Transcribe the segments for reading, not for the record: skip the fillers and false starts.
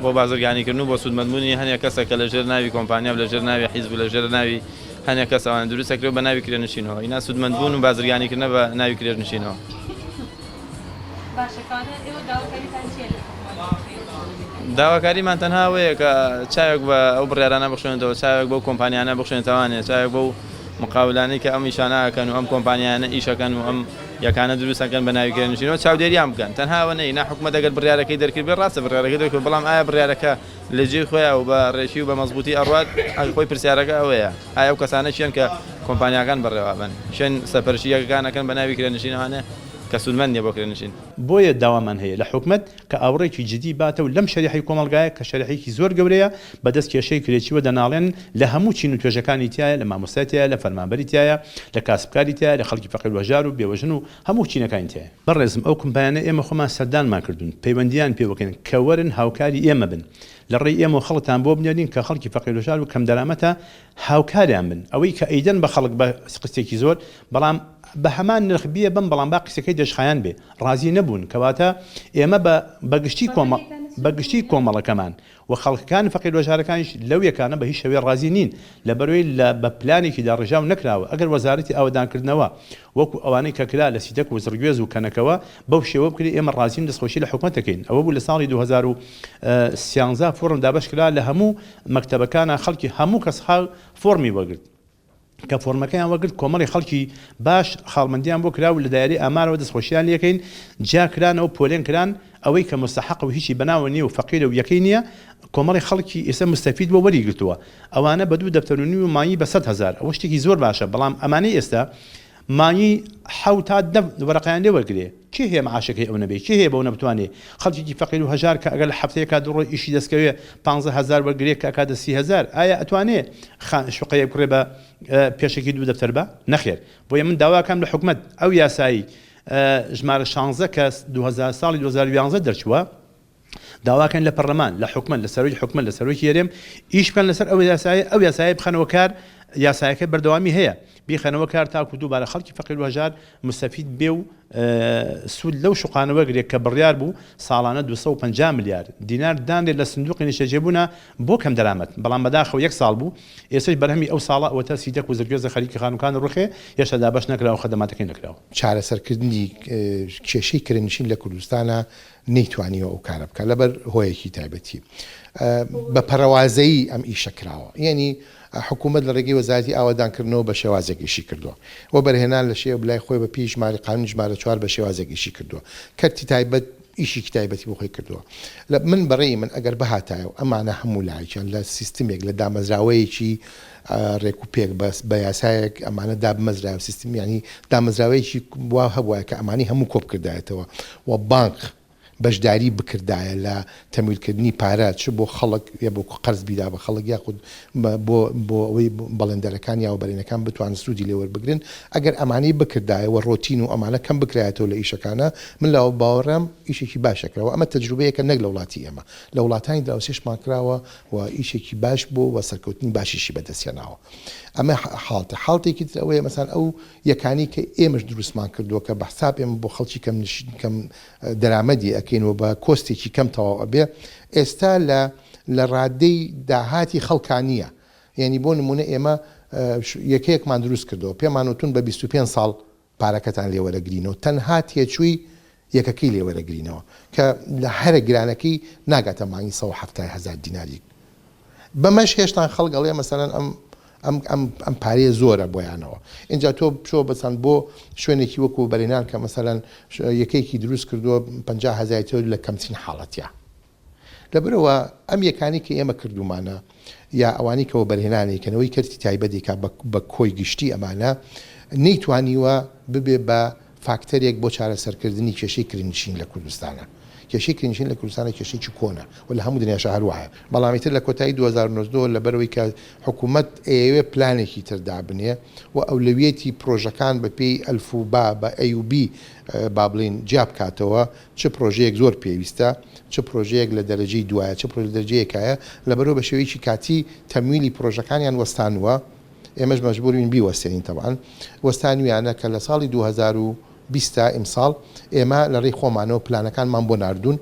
بۆ بازرگانیکردن و بۆ سوودمەندبوونی هەنێک کەسە کە لەژێر ناوی کۆمپانیا و لەژێر ناوی حیزب و لەژێر ناوی هەنێک کەسەوان دروستەکرێت بە ناوی کرێنشینەوە ئینا سوودمەندبوون و بازرگانیکردنە بە ناوی کرێنشینەوە. داواکاریمان تەنها ئەوەیە کە چاوێک بە ئەو بڕیارانە بخشێنێتەوە، چاوێک بەو کۆمپانیانە بخشێنێتەوانێ، چاوێک بەو مقاولانەی کە ئەم ئیشانەکەن و ئەم کۆمپانیانە ئیشەکەن و ئەم یەکانە دروستەکەن بە ناوی کرێنشینەوە چاودێریان بکەن. تەنها ئەوە نەی حکومەت ئەگەر بڕیارەکەی دەرکرد بێ ڕاستە بڕیارەکەی دەرکرد، بەڵام ئایا بڕیارەکە لە جێی خۆیان و بە ڕێژی و بە مەزبوطی ئەڕوات خۆی پرسیارەکە ئەوەیە ئایا ئەو کەسانە چیان کە کۆمپانیاکان بەڕێوە بن شوێن سەپەرشی یەکەکانەکەن بە ناوی کرێنشینەوانە کە سوودمەندیە بۆ کرێنشین. بۆیە داوامان هەیە لە حکومەت کە ئاوڕێکی جدی باتە و لەم شەریحەی کۆمەڵگایە کە شەریحێکی زۆر گەورەیە بەدەست کێشەی کرێچیوە دەناڵێن لە هەموو چین و توێژەکانی تایە، لە مامۆستایە، لە فەرمانبەری تایە، لە کاسبکاری تایە، لە خەڵکی فەقیر و هەژار و بێوەژن و هەموو چینەکانی تایە. بەڕێزم ئەو کۆمپانیانە ئێمە خۆمان سەردانمان کردوون، پەیوەندیان پێ بکەن کە وەرن هاوکاری ئێمە بن، لە ڕێی ئێمە خەڵتان بۆ بنێرین کە خەڵکی فەقیر و هەژار و کەم دەرامەتە هاوکاریان بن. ئەوەی کە ئەیدەن بە خەڵک بە قستێکی زۆر بەڵام بە هەمان نرخ بیە بم بەڵام با قسەکەی دەشخایان بێ ڕازی نەبوون کەواتە ئێمە بەگشتی کۆمەڵەکەمان و خەڵکەکان فەقیر و هەژارەکانیش لەو یەکانە بە هیچ شەوێ ڕازی نین لەبەرەوەی بە پلانێکی داڕژاو نەکراوە. ئەگەر وەزارەتی ئاوەدانکردنەوە وەکو ئەوانەی کە کرا لە سیتەک و زرگوێز و کەنەکەوە بەو شێوە بکرێت ئێمە ڕازیم دەستخۆشی لە حکومەت دەکەین. ئەوە بوو لە ساڵی 2013 فۆرم دابەش کرا لە هەموو مەکتەبەکانە خەڵکی هەموو کەس فۆرمی وەگرت کە فۆرمەکەیان وەگرت کۆمەڵی خەڵکی باش خاڵمەندیان بۆ کرا و لە دایری ئامارەوە دەستخۆشییان لەکەین جاکرانەوە پۆلێن کران ئەوەی کە مستحق و هیچی بەناوە نییە و فەقیرە و یەکەی نییە کۆمەڵی خەڵکی ئێستا مستەفید بۆ وەریگرتووە ئەوانە بە 2 دەفتەرونی و مانگی بە 100,000 ئەوە شتێکی زۆر باشە بەڵام ئەمانەی ئێستا مانگی 7 تا 10 وەرەقەیان لێ وەرگێ کێ هەیە معاشەکەی ئەو نەبێت کێ هەیە بەو نەبتوانێ خەڵکی فەقیر و هەژار کە ئەگەر لە هەفتەیەکا دوڕۆی ئیشی دەستکەوێ 15,000 وەرگێ کە ئەکاتە 30,000 ئایا ئەتوانێ شوقەیە بکڕێ بە پێشێکی 2 دەفتەر بە نەخێر. بۆیە من داواکەم لە حکومەت ئەو یاسایی ژمارە 16 کە 2000 ساڵی 2011 دەرچووە داواکەن لە پەرلەمان لە حکومەت لە سەرۆی حکومەت لە سەرۆی هێرێم ئیش بکەن لەسەر ئەو یاسایە بخەنەوە کار یاسایەکە بەردەوامی هەیە بیخەنەوە کار تاکو دووبارە خەڵکی فەقیر و هەژار مستەفید بێ و سوود لەو شوقانەوە گرێت کە بڕیار بوو ساڵانە 250 میلیارد دینار دانرێت لە سندوقی نیشتەجێبوونە بۆ کەم دەرامەت بەڵام بەداخەوە 1 ساڵ بوو ئێستش بەرهەمی ئەو ساڵە ئەوەتە سیتەک و زرگوێزە خەریکی خانووکان ڕوخێ هێشتا دابەش نەکراوە خەدەماتەکەی نەکراوە. چارەسەرکردنی کێشەی کرێنشین لە کوردستانە نەیتوانیەوە ئەو کارە بکە لەبەر هۆیەکی تایبەتی بە پەرەوازەیی ئەم ئیشە کراوە یعنی حکوومەت لە ڕێگەی وەزارەتی ئاوادانکردنەوە بە شێوازێکیشی کردووە و بەرهێنان لە شێوە بلای خۆی بە پێی ژمارە قانون ژمارە 4 بە شێوازێکیشی کردووە کەرتی تایبەت ئیشی تایبەتی بۆ خۆی کردووە. من بەڕێی من ئەگەر بەهاتایە ئەمانە هەموو لایچیان لە سیستمێک لە دامەزراوەیەکی ڕێک و پێک بە یاسایەک ئەمانە دامەزراوە سیستم ینی دامەزراوەیەکی وا هەبووە کە ئەمانی هەموو کۆب کردایەتەوە و بانک بەشداری بکردایە لە تەمویلکردنی پارە چ بۆ خەڵک یا بۆ قەرز بیدا بە خەڵک یاخود بۆ ئەوەی بەڵێندەرەکان یا بەرێنەکان بتوان سوودی لێوەربگرن ئەگەر ئەمانەی بکردایەوە ڕۆتین و ئەمانە کەم بکرایەتەوە لە ئیشەکانە من لەوە باوەڕام ئیشێکی باشەکراوە ئەمە تەجروبەیەکە نەک لە وڵاتی ئێمە لە وڵاتانی داوسێشمان کراوە و ئیشێکی باش بوو و سەرکەوتنی باشیشی بەدەستێناوە. ئەمە حاڵتێکی تر ئەوەیە مەسان ئەو یەکانی کە ئێمەش دروستمان کردووە کە بەحساب ئێمە بۆ خەڵکی کەم دەرامەدی ئەکەینەوە بە کۆستێکی کەم تەواو ئەبێ ئێستا لە ڕادەی داهاتی خەڵکانیە یعنی بۆ نمونە ئێمە یەکەیەکمان دروست کردەوە پێمان وتون بە 25 ساڵ پارەکەتان لێوەرەگرینەوە تەنها تێچووی یەکەکەی لێوەرەگرینەوە کە لە هەرە گرانەکەی ناگاتە مانگی 170,000 دیناری بەمەش هێشتان خەڵگەڵێ مەسەرەن ئەم پارەیە زۆرە بۆیانەوە اینجا تۆ بچۆ بەچەند بۆ شوێنێکی وەکو بەرێنان کە مەسەرەن یەکەیەکی دروست کردووە 50,000 تۆ لە کەمترین حاڵەتە لەبەرەوە ئەم یەکانی کە ئێمە کردومانە یا ئەوانی کەەوە بەرهێنانێکەوەی کەرتی تایبەتێکا بە کۆی گشتی ئەمانە نەیتوانیوە ببێ بە فاکتەرێک بۆ چارەسەرکردنی کێشەی کرێنشین لە کوردستانە کێشەی کرێنشین لە کوردستانە کێشەیەکی کۆنە و لە هەموو دنیاشە هەروایە بەڵامیتر لە کۆتایی 2009 لە بەرەوەی کە حکوومەت ئێوێ پلانێکی تردا بنێ و ئەولەویەتی پرۆژەکان بە پێی ئەلفوبا بە ئەیوب با بڵین جیاب کاتەوە چ پرۆژەیەک زۆر پێویستە چ پرۆژەیەک لە دەرەجەی دوایە چ پرۆژە دەرەجەیەکایە لەبەرەوە بە شێوەیەکی کاتی تەمویلی پرۆژەکانیان وەستانوە ئێمەش مەجبورین بیوەستێنین تەبعاً وەستانویانە کە لە ساڵی 2020 ئیمساڵ ئێمە لە ڕێی خۆمانەوە پلانەکانمان بۆ ناردوون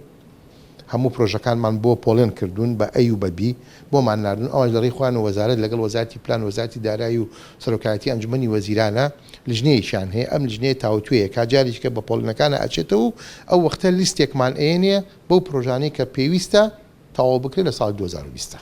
هەموو پرۆژەکانمان بۆ پۆڵێن کردوون بە ئەی و بەبی بۆمان ناردن ئەوش لەڕێی خوان و وەزارەت لەگەڵ وەزارەتی پلان وەزارەتی دارایی و سەرۆکایەتی ئەنجومەنی وەزیرانە لیژنەیەکیان هەیە ئەم لیژنەیە تاوتوەیە کاجارێککە بە پۆڵێنەکانە ئەچێتەوە ئەو وەختە لیستێکمان ئێنێ بەو پرۆژانەی کە پێویستە تەواو بکرێت لە ساڵ 2020.